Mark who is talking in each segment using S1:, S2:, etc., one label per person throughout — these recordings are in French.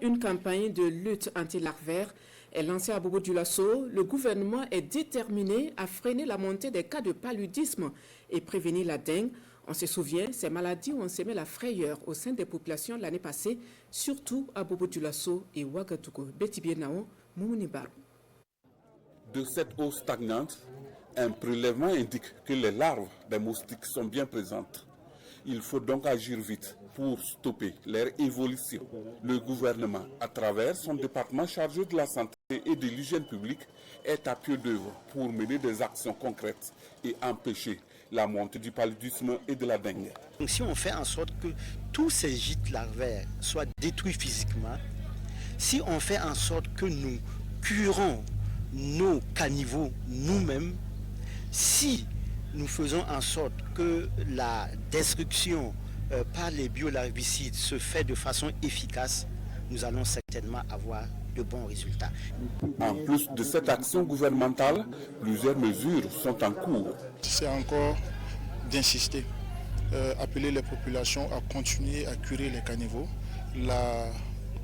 S1: Une campagne de lutte anti-larvaire est lancée à Bobo-Dioulasso. Le gouvernement est déterminé à freiner la montée des cas de paludisme et prévenir la dengue. On se souvient, ces maladies ont semé la frayeur au sein des populations l'année passée, surtout à Bobo-Dioulasso et Ouagadougou. Betty Bienao, Moumouni Barou.
S2: De cette eau stagnante, un prélèvement indique que les larves des moustiques sont bien présentes. Il faut donc agir vite pour stopper leur évolution. Le gouvernement, à travers son département chargé de la santé et de l'hygiène publique, est à pied d'œuvre pour mener des actions concrètes et empêcher la montée du paludisme et de la dengue.
S3: Donc, si on fait en sorte que tous ces gîtes larvaires soient détruits physiquement, si on fait en sorte que nous curons nos caniveaux nous-mêmes, si nous faisons en sorte que la destruction par les biolarvicides se fait de façon efficace, nous allons certainement avoir de bons résultats.
S2: En plus de cette action gouvernementale, plusieurs mesures sont en cours.
S4: C'est encore d'insister, appeler les populations à continuer à curer les caniveaux. La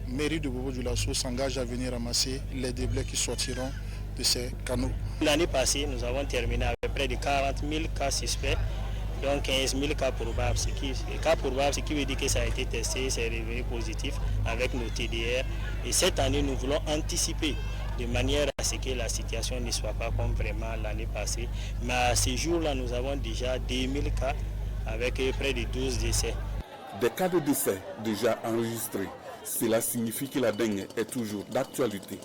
S4: mairie de Bobo-Dioulasso s'engage à venir ramasser les déblais qui sortiront de ces canaux.
S5: L'année passée, nous avons terminé avec près de 40 000 cas suspects, donc 15 000 cas probables. Ce qui veut dire que ça a été testé, c'est revenu positif avec nos TDR. Et cette année, nous voulons anticiper de manière à ce que la situation ne soit pas comme vraiment l'année passée. Mais à ce jour-là, nous avons déjà 2000 cas avec près de 12 décès.
S2: Des cas de décès déjà enregistrés. Cela signifie que la dengue est toujours d'actualité.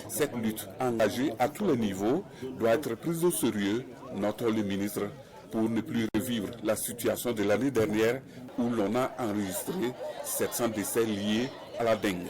S2: Cette lutte engagée à tous les niveaux doit être prise au sérieux, note le ministre, pour ne plus revivre la situation de l'année dernière où l'on a enregistré 700 décès liés à la dengue.